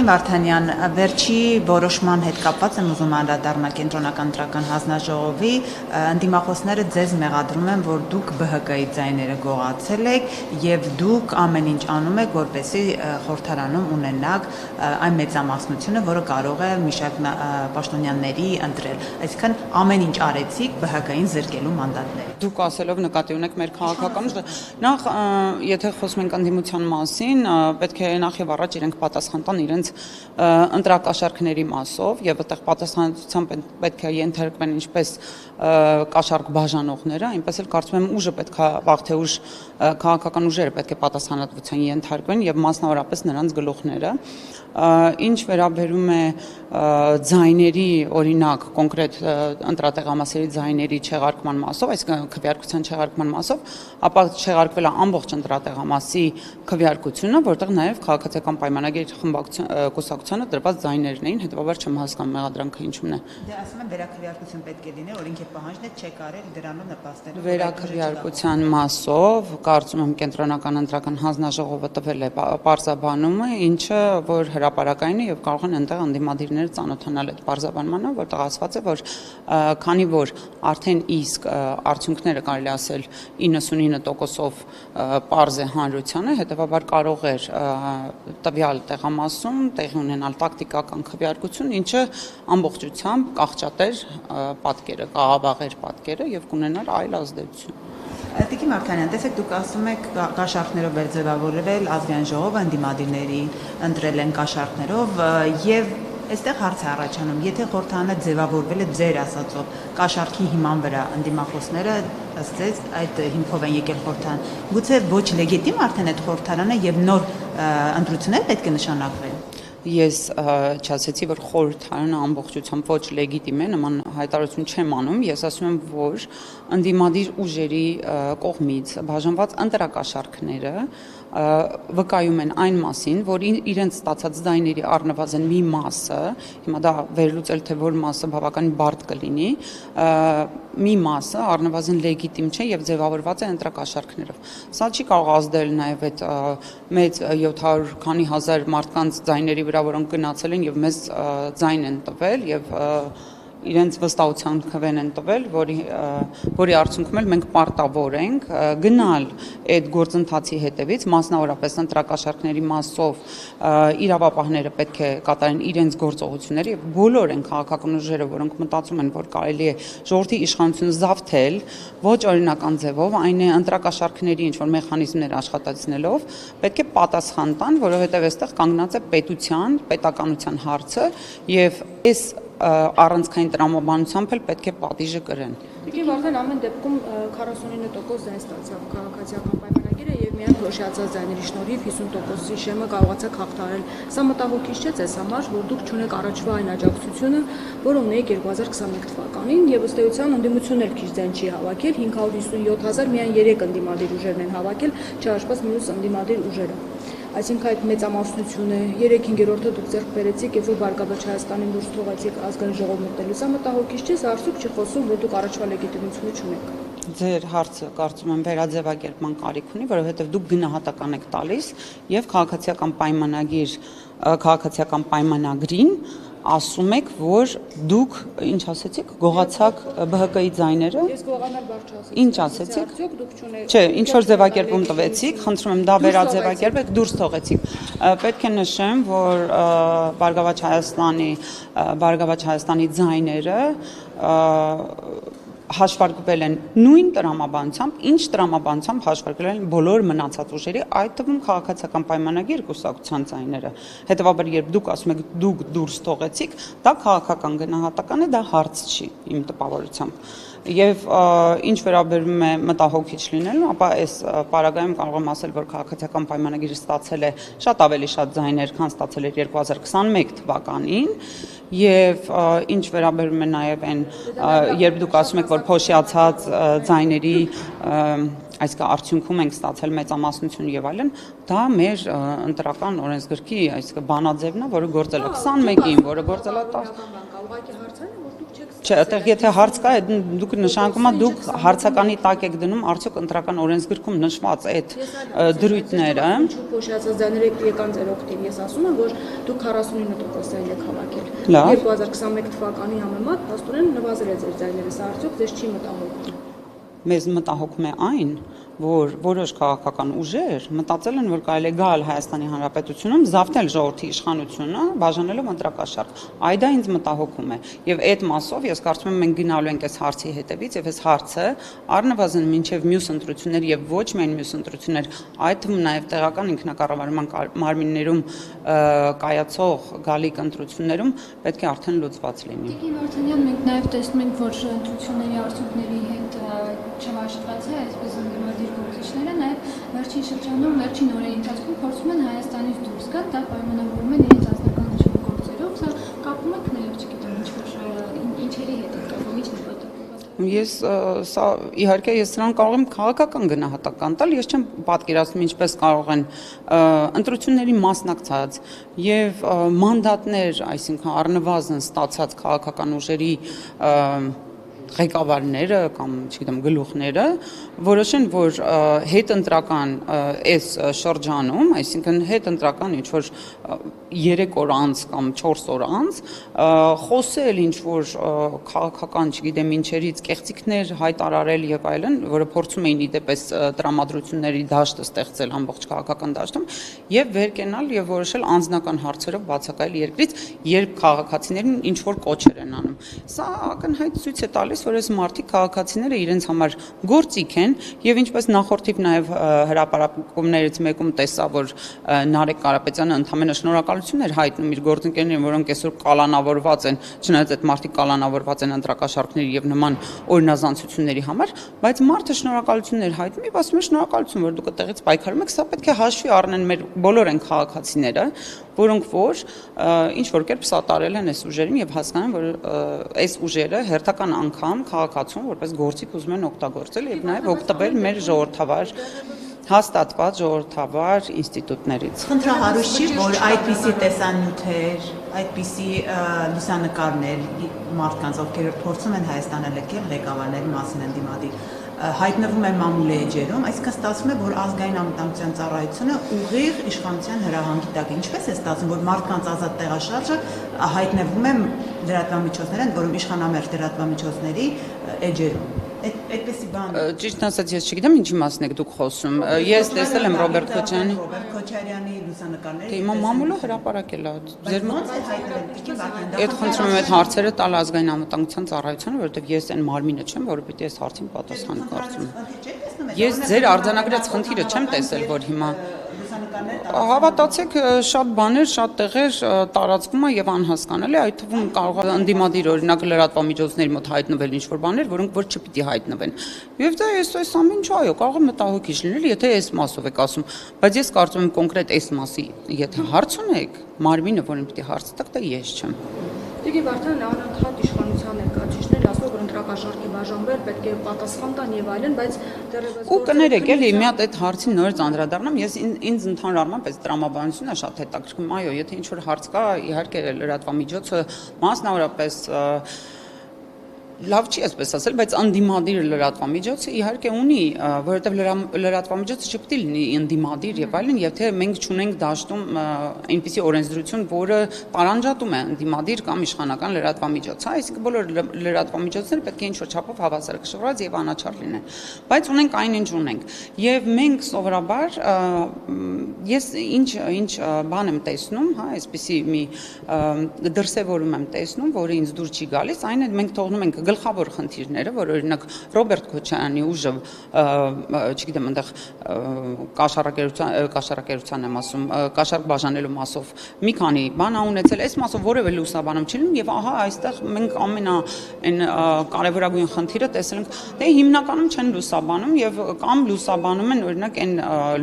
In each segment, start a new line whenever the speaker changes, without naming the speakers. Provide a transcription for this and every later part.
Տիկին Վարդանյան, վերջի որոշման հետ կապված եմ ուզում անդրադառնալ կենտրոնական ընտրական հանձնաժողովի, ընդդիմախոսները ձեզ մեղադրում են, որ դուք ԲՀԿ-ի ձայները գողացել եք եւ դուք ամեն ինչ անում եք, որպեսզի խորհրդարանում ունենաք այն մեծամասնությունը, որը կարող է Միշակ Պաշտոնյանների ընտրել։ Այսինքն ամեն ինչ արեցիք ԲՀԿ-ին զրկելու մանդատներ։
Դուք ասելով նկատի ունեք մեր քաղաքականությունը, նախ եթե խոսում ենք ընդդիմության մասին, պետք է նախ եւ առաջ իրենք պատասխան տան իրենց ընտրակաշառքների մասով եւ այդտեղ պատասխանատվությամբ պետք է ենթարկվեն ինչպես կաշառք բաժանողները, այնպես էլ կարծում եմ ուժը պետք է վաղ թե ուշ քաղաքական ուժերը պետք է պատասխանատվության ենթարկվեն եւ մասնավորապես նրանց գլուխները։ Ինչ վերաբերում է ձայների, օրինակ, կոնկրետ ընտրատեղամասերի ձայների չեղարկման մասով, այսինքն քվեարկության չեղարկման մասով, ապա չեղարկվել է ամբողջ ընտրատեղամասի քվեարկությունը, որտեղ նաև քաղաքացիական պայմանագիր կուսակցությանը տրված ձայներն էին, հետևաբար չեմ հասկանում մեղադրանքը ինչումն է։
Դե ասում եմ վերաքվեարկություն պետք է լինի, օրենքի պահանջն է չեք արել դրանով նպաստելու։
Վերաքվեարկության մասով կարծում եմ կենտրոնական ընտրական հանձնաժողովը տվել է պարզաբանումը, ինչը որ հրապարակային է եւ կարող են այնտեղ անդիմադիրները ծանոթանալ այդ պարզաբանմանը, որտեղ ասված է, որ քանի որ արդեն իսկ արդյունքները կարելի ասել 99%-ով պարզ է հանրությանը, հետեւաբար կարող էր տվյալ տեղամասում տեղի ունենալ տակտիկական քվեարկություն, ինչը ամբողջությամբ կաղճատեր պատկերը, կաղավաղեր պատկերը եւ կունենար այլ ազդեցություն։
Տիկին Վարդանյան, տեսեք, դուք ասում եք կաշառքներով էր ձևավորվել ազգային ժողովը, ընդդիմադիրների ընտրել են կաշառքներով եւ այստեղ հարց է առաջանում, եթե խորհրդարանը ձևավորվել է ձեր ասածով կաշառքի հիման վրա ընդդիմախոսները ըստ ձեզ այդ հիմքով են եկել խորհրդարան, գուցե ոչ լեգիտիմ արդեն այդ խորհրդարանը եւ նոր ընտրություններ պետք է նշանակվեն։
Ես չասեցի, որ խորհրդարանը ամբողջությամբ ոչ լեգիտիմ է, նման հայտարարություն չեմ անում, ես ասում եմ, որ ընդդիմադիր ուժերի կողմից բաժանված ընտրակաշառքները վկայում են այն մասին, որ իրենց ստացած ձայների առնվազն մի մասը, հիմա դա վերլուծել թե որ մասը բավականին բարդ կլինի, մի մասը առնվազն լեգիտիմ չէ եւ ձևավորված է ընտրակաշառքներով։ Սա չի կարող ազդել նաեւ այդ մեծ 700 քանի հազար մարդկանց ձայների վրա, որոնք գնացել են եւ մեզ ձայն են տվել եւ իրենց վստահության քվեն են տվել, որի արդյունքում էլ մենք պարտավոր ենք գնալ այդ գործընթացի հետևից, մասնավորապես ընտրակաշառքների մասով իրավապահները պետք է կատարեն իրենց գործողությունները եւ բոլոր են քաղաքական ուժերը, որոնք մտածում են, որ կարելի է ժողովրդի իշխանությունը զավթել ոչ օրինական ձևով, այն է ընտրակաշառքների ինչ որ մեխանիզմներ աշխատացնելով, պետք է պատասխան տան, որովհետեւ այստեղ կանգնած է պետականության հարցը եւ այս առանցքային տրամաբանությամբ էլ պետք է պատիժը կրեն։
Տիկին Վարդան ամեն դեպքում 49% ձայն ստացավ քաղաքացիական պայմանագիրը եւ միայն փոշիացած ձայների շնորհիվ 50%-ի շեմը կարողացաք հաղթահարել։ Սա մտահոգիչ չէ ձեզ համար, որ դուք չունեք առաջվա այն աջակցությունը, որը ունեիք 2021 թվականին եւ ըստ էության ընդդիմությունն էլ քիչ ձայն չի հավաքել, 557,000 միայն 3 ընդդիմադիր ուժերն են հավաքել, չհաշված մյուս ընդդիմադիր ուժերը։ Այսինքն այդ մեծամասնությունը 3/5-ը դուք ձեռք բերեցիք, երբ որ Բարգավաճ Հայաստանին դուրս թողեցիք ազգային ժողով մտնելու։ Սա մտահոգիչ չէ, սա արդյոք չի խոսում, որ դուք առաջվա լեգիտիմություն չունեք։
Ձեր հարցը կարծում եմ վերաձևակերպման կարիք ունի, որովհետև դուք գնահատական եք տալիս եւ քաղաքացիական պայմանագրին ասում եք, որ դուք ինչ ասեցիք, գողացաք ԲՀԿ-ի ձայները։
Ես գողանալ բարձ չասեցի։
Ինչ ասեցիք։ Չէ, ինչ որ ձևակերպում տվեցիք, խնդրում եմ դա վերաձևակերպեք, դուրս թողեցիք։ Պետք է նշեմ, որ Բարգավաճ Հայաստանի ձայները հաշվարկվել են նույն տրամաբանությամբ, ինչ տրամաբանությամբ հաշվարկվել են բոլոր մնացած ուժերի, այդ թվում քաղաքացիական պայմանագիր կուսակցության ձայները։ Հետևաբար, երբ դուք ասում եք դուք դուրս թողեցիք, դա քաղաքական գնահատական է, դա հարց չի իմ տպավորությամբ։ Եվ ինչ վերաբերում է մտահոգիչ լինելու, ապա այս պարագայում կարող եմ ասել, որ քաղաքացիական պայմանագիրը ստացել է շատ ավելի շատ ձայներ, քան ստացել էր 2021 թվականին, եւ ինչ վերաբերում է նաեւ այն, երբ դուք ասում եք, որ փոշիացած ձայների այսինքն արդյունքում ենք ստացել մեծամասնություն եւ այլն, դա մեր ընտրական օրենսգրքի, այսինքն բանաձևն է, որը գործել է 21-ին, որը գործել է 10։
Ուղղակի հարցն է, որ դուք չեք
Չէ, այդտեղ եթե հարց կա, դուք նշանակում եք դուք հարցականի տակ եք դնում արդյոք ընտրական օրենսգրքում նշված այդ դրույթները։
Ինչու փոշիացած ձայները եկան ձեր օգտին։ Ես ասում եմ, որ դուք 49% ձայն եք հավաքել։ 2021 թվականի համեմատ աստորեն նվազել է ձեր ձայները, սա արդյոք ձեզ չի մտահոգում։
Մեզ մտահոգում է այն, որ որոշ քաղաքական ուժեր մտածել են, որ կարելի է գալ Հայաստանի Հանրապետությունում զավթել ժողովրդի իշխանությունը, բաժանելով ընտրակաշառք։ Այդ դա ինձ մտահոգում է։ Եվ այդ մասով ես կարծում եմ մենք գնալու ենք այս հարցի հետևից, եւ այս հարցը առնվազն մինչև մյուս ընտրություններ եւ ոչ միայն մյուս ընտրություններ, այդ թվում նաեւ տեղական ինքնակառավարման մարմիններում կայացող գալիք ընտրություններում պետք է արդեն լուծված լինի։
Տիկին Վարդանյան, մենք նաեւ տեսնում ենք, որ ընտրությունների արդյունքների հետ չմաշտված է այսպես ընդդիմադիր գործիչները, նաև վերջին շրջանում, վերջին օրերի ընթացքում փորձում են Հայաստանից դուրս գալ, դա պայմանավորում են իրենց անձնական ինչ-որ գործերով, սա կապում եք նաև, չգիտեմ, ինչերի հետ է կապում, ինչ նպատակով։
Ես սա իհարկե ես սրան կարող եմ քաղաքական գնահատական տալ, ես չեմ պատկերացնում ինչպես կարող են ընտրությունների մասնակցած եւ մանդատներ, այսինքն առնվազն ստացած քաղաքական ուժերի ղեկավարները կամ չգիտեմ գլուխները որոշեն, որ հետընտրական այս շրջանում, այսինքն հետընտրական ինչ որ 3 օր անց կամ 4 օր անց խոսել ինչ որ քաղաքական, չգիտեմ ինչերից կեղծիքներ հայտարարել եւ այլն, որը փորձում էին իդեպ տրամադրությունների դաշտը ստեղծել ամբողջ քաղաքական դաշտում եւ վեր կենալ եւ որոշել անձնական հարցերով բացակայել երկրից, երբ քաղաքացիներին ինչ որ կոչեր են անում։ Սա ակնհայտ ցույց է տալիս, որ այս մարդիկ քաղաքացիները իրենց համար գործիք են եւ ինչպես նախորդիվ նաեւ հրապարակումներից մեկում տեսա, որ Նարեկ Կարապետյանը ընդհանրապես շնորհակալություն էր հայտնում իր գործընկերներին, որոնք այսօր կալանավորված են, չնայած այդ մարդիկ կալանավորված են ընտրակաշառքների եւ նման օրինազանցությունների համար, բայց մարդը շնորհակալություն էր հայտնում եւ ասում է շնորհակալություն, որ դուք այդտեղից պայքարում եք, սա պետք է հաշվի առնեն մեր բոլոր այն քաղաքացիները, որոնք որ ինչ որ կերպ սատարել են այս ուժերին եւ հասկանան, որ այս ուժերը հերթական անգամ քաղաքացուն որպես գործիք ուզում են օգտագործել եւ նաեւ օգտվել մեր ժողովրդավար հաստատված ժողովրդավար ինստիտուտներից։
Խնդրահարույց չի, որ այդպիսի տեսանյութեր, այդպիսի լուսանկարներ մարդկանց, ովքեր փորձում են Հայաստանը լքել, ղեկավարների մասին ընդդիմադիր հայտնվում են մամուլի էջերում, այսինքն ստացվում է, որ ազգային անվտանգության ծառայությունը ուղիղ իշխանության հրահանգի տակ է։ Ինչպես է ստացվում, որ մարդկանց ազատ տեղաշարժը հայտնվում է լրատվամիջոցներն, որում իշխանամերձ լրատվամիջոցների էջերում։ Այդպեսի բան։
Ճիշտ ասած, ես չգիտեմ ինչի մասն եք դուք խոսում։ Ես տեսել եմ Ռոբերտ
Քոչարյանի լուսանկարները։
Դե հիմա մամուլը հրապարակել է։ Ձեր
ո՞նց է հայտնվել։
Այդ խնդրում եմ այդ հարցերը տալ ազգային անվտանգության ծառայությանը, որովհետև ես այն մարմինը չեմ, որը պիտի այս հարցին պատասխան կարծում։ Ես ձեր արձանագրած խնդիրը չեմ տեսել, որ հիմա հավատացեք, շատ բաներ, շատ տեղեր տարածվում է եւ անհասկանալի, այդ թվում կարող է ընդդիմադիր օրինակ լրատվամիջոցների մոտ հայտնվել ինչ-որ բաներ, որոնք որ չպիտի հայտնվեն։ Եվ դա այս ամեն ինչ այո, կարող է մտահոգիչ լինել, եթե այս մասով եք ասում, բայց ես կարծում եմ կոնկրետ այս մասի, եթե հարց ունեք, մարմինը, որին պիտի հարց տաք, դա ես չեմ։
Տիկին Վարդանյան, անընդհատ իշխանության ներկայացուցիչներ ասում, որ ընտրակաշառքի բաժանվել պետք է պատասխան տան եւ այլն, բայց դեռևս
ու կներեք, էլի մի հատ այդ հարցին նորից անդրադառնամ, ես ինձ ընդհանուր առմամբ այս տրամաբանությունը շատ հետաքրքրում, այո, եթե ինչ որ հարց կա, իհարկե լրատվամիջոցը մասնավորապես լավ չի այսպես ասել, բայց ընդդիմադիր լրատվամիջոցը իհարկե ունի, որովհետև լրատվամիջոցը չպետք է լինի ընդդիմադիր եւ այլն, եւ թե մենք չունենք դաշտում այնպիսի օրենսդրություն, որը տարանջատում է ընդդիմադիր կամ իշխանական լրատվամիջոց, այսինքն բոլոր լրատվամիջոցները պետք է ինչ-որ չափով հավասարակշռված եւ անաչառ լինեն, բայց ունենք այն ինչ ունենք, եւ մենք սովորաբար ես ինչ բան եմ տեսնում, հա, այսպիսի մի դրսևորում եմ տեսնում, որը ինձ դուր չի գալիս, այն է մենք թողնում ենք գլխավոր խնդիրները, որ օրինակ Ռոբերտ Քոչարյանի ուժը, չգիտեմ, այնտեղ կաշառակերության եմ ասում, կաշառք բաժանելու մասով մի քանի բան ունեցել, այս մասով որևէ լուսաբանում չի լինում եւ ահա այստեղ մենք այն կարևորագույն խնդիրը տեսել ենք, դե հիմնականում չեն լուսաբանում եւ կամ լուսաբանում են օրինակ այն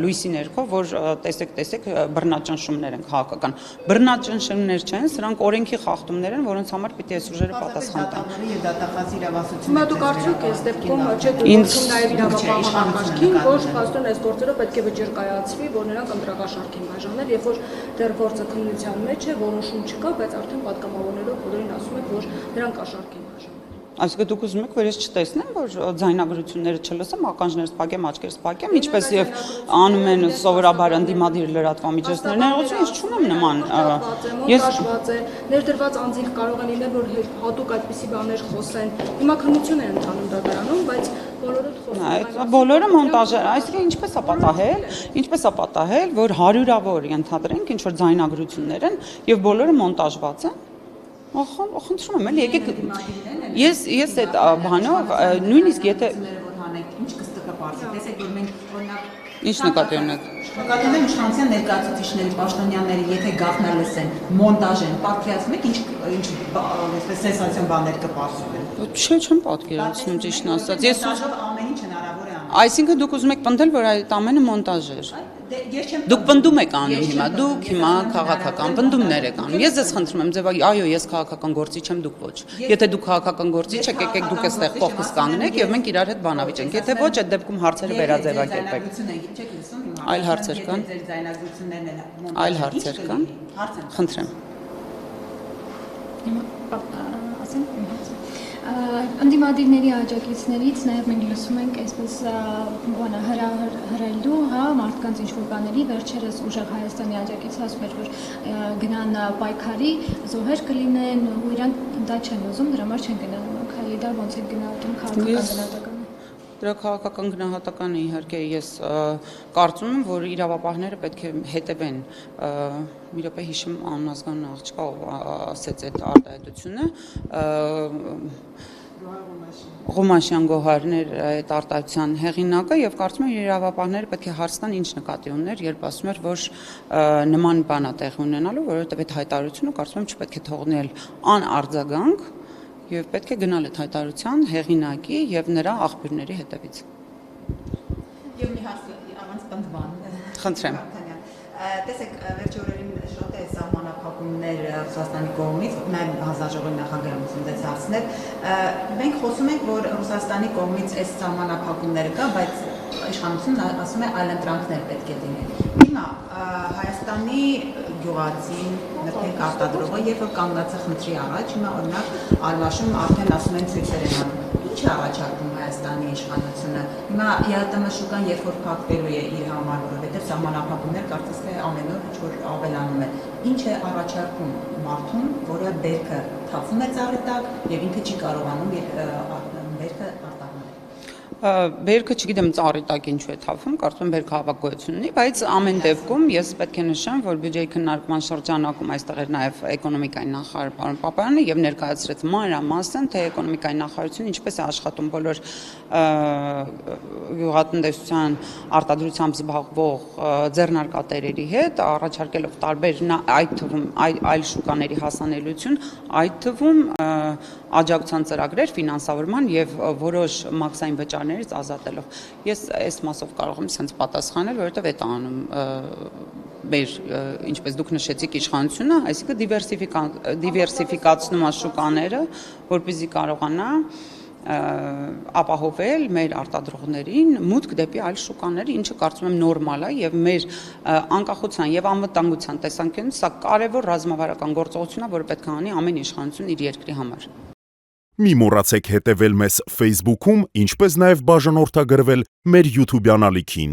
լույսի ներքո, որ տեսեք բռնաճնշումներ են քաղաքական։ Բռնաճնշումներ չեն, սրանք օրենքի խախտումներ են, որոնց համար պիտի այս ուժերը պատասխան տան։
Հիմա դուք արդյոք այս դեպքում չեք գործում նաև իրավապահ համակարգին, որ փաստորեն այս գործերով պետք է վճիռ կայացվի, որ նրանք ընտրակաշառքին բաժանել, եւ որ դեռ գործը քննության մեջ է, որոշում չկա, բայց արդեն պատգամավորներով բոլորին ասում եք, որ նրանք կաշառքին բաժանել։
Այսինքն դուք ուզում եք, որ ես չտեսնեմ, որ ձայնագրությունները չլսեմ, ականջներս փակեմ, աչքերս փակեմ, ինչպես եւ անում են սովորաբար ընդդիմադիր լրատվամիջոցները, ներողություն, ես չունեմ նման։
Ես ներդրված անձինք կարող են լինել, որ հատուկ այդպիսի բաներ խոսեն։ Հիմա քննություն է ընթանում դատարանում, բայց բոլորը խոսում
են։ Բոլորը մոնտաժեր, այսինքն ինչպես է պատահել, որ հարյուրավոր ենթադրենք ինչ որ ձայնագրություններ են եւ բոլորը մոնտաժված են։ Խնդրում եմ, էլի եկեք ես այդ բանով նույնիսկ եթե
ինչ կստկը բարձր, տեսեք որ մենք օրինակ
ինչ նկատի ունեք։
Նկատի ունեմ իշխանության ներկայացուցիչների, պաշտոնյաների, եթե գաղտնալ լսեն, մոնտաժ են, պատկերացնում եք ինչ այսպես սենսացիոն բաներ կպարզվեն։
Չէ, չեմ պատկերացնում ճիշտն ասած։ Ես
ամեն ինչ հնարավոր է անել։
Այսինքն դուք ուզում եք պնդել, որ այդ ամենը մոնտաժ էր։ Դուք պնդում եք անում հիմա, դուք հիմա քաղաքական պնդումներ եք անում։ Ես ձեզ խնդրում եմ, ձեւ այո, ես քաղաքական գործիչ եմ, դուք ոչ։ Եթե դուք քաղաքական գործիչ եք, եկեք դուք այստեղ կողքս կանգնեք եւ մենք իրար հետ բանավիճենք։ Եթե ոչ, այդ դեպքում հարցերը վերաձևակերպեք։ Այլ հարցեր կան։ Այլ հարցեր կան։ Խնդրեմ։
Ընդդիմադիրների աջակիցներից նաև մենք լսում ենք այսպես բանը հրելու, հա, մարդկանց ինչ-որ բաների, վերջերս ուժեղ Հայաստանի աջակիցը ասում էր, որ գնան պայքարի, զոհեր կլինեն ու իրան դա չեն ուզում, դրա համար չեն գնանում, քայլի դա ոնց է գնահատում քաղաքական գնահատականը։
Դրա քաղաքական գնահատականը իհարկե ես կարծում եմ, որ իրավապահները պետք է հետևեն մի րոպե հիշում անազգան աղջկա ով ասեց այդ արտահայտությունը Ղումաշյան Գոհարներ այդ արտահայտության հեղինակը եւ կարծում եմ իրավապահները պետք է հարց տան ինչ նկատի ուներ, երբ ասում էր, որ նման բան է տեղի ունենալու, որովհետեւ այդ հայտարարությունը կարծում եմ չպետք է թողնել անարձագանք եւ պետք է գնալ այդ հայտարարության հեղինակի եւ նրա աղբյուրների հետևից։
Եվ մի հարց առանց պնդման։
Խնդրեմ։
Տեսեք, վերջի օրերին շատ է սահմանափակումներ Ռուսաստանի կողմից, նաև հանձնաժողովի նախագահը ուսումնեց հարցներ։ Մենք խոսում ենք, որ Ռուսաստանի կողմից այս սահմանափակումները կա, բայց իշխանությունն ասում է այլընտրանքներ պետք է լինեն։ Հիմա Հայաստանի գյուղացին, նրբենք արտադրողը, երբ որ կանգնած է խնդրի առաջ, հիմա օրինակ Արվաշում արդեն ասում են ցույցեր են անում։ Ինչ է առաջարկում Հայաստանի իշխանությունը։ Հիմա ԵԱՏՄ շուկան երբ որ փակվելու է իր համար, որովհետև սահմանափակումներ կարծես թե ամեն օր ինչ որ ավելանում է։ Ինչ է առաջարկում մարդուն, որը բերքը թափվում է ծառի տակ եւ ինքը չի կարողանում բերքը արտահանել։
Բերքը չգիտեմ ծառի տակ ինչու է թափվում, կարծում եմ բերքը հավաքագործություն ունի, բայց ամեն դեպքում ես պետք է նշեմ, որ բյուջեի քննարկման շրջանակում այստեղ էր նաև էկոնոմիկայի նախարար պարոն Պապայանը եւ ներկայացրեց մանրամասն, թե էկոնոմիկայի նախարարությունը ինչպես է աշխատում բոլոր գյուղատնտեսության արտադրությամբ զբաղվող ձեռնարկատերերի հետ, առաջարկելով տարբեր այդ թվում այլ շուկաների հասանելիություն, այդ թվում աջակցության ծրագրեր ֆինանսավորման եւ որոշ մաքսային վճարներից ազատելով։ Ես այս մասով կարող եմ sense պատասխանել, որովհետեւ այդ անում մեր ինչպես դուք նշեցիք իշխանությունը, այսինքն դիվերսիֆիկացնում է շուկաները, որպեսզի կարողանա ապահովել մեր արտադրողներին մուտք դեպի այլ շուկաներ, ինչը կարծում եմ նորմալ է եւ մեր անկախության եւ անվտանգության տեսանկյունից սա կարեւոր ռազմավարական գործողություն է, որը պետք է անի ամեն իշխանություն իր երկրի համար։
Մի մոռացեք հետևել մեզ Facebook-ում, ինչպես նաև բաժանորդագրվել մեր YouTube-յան ալիքին։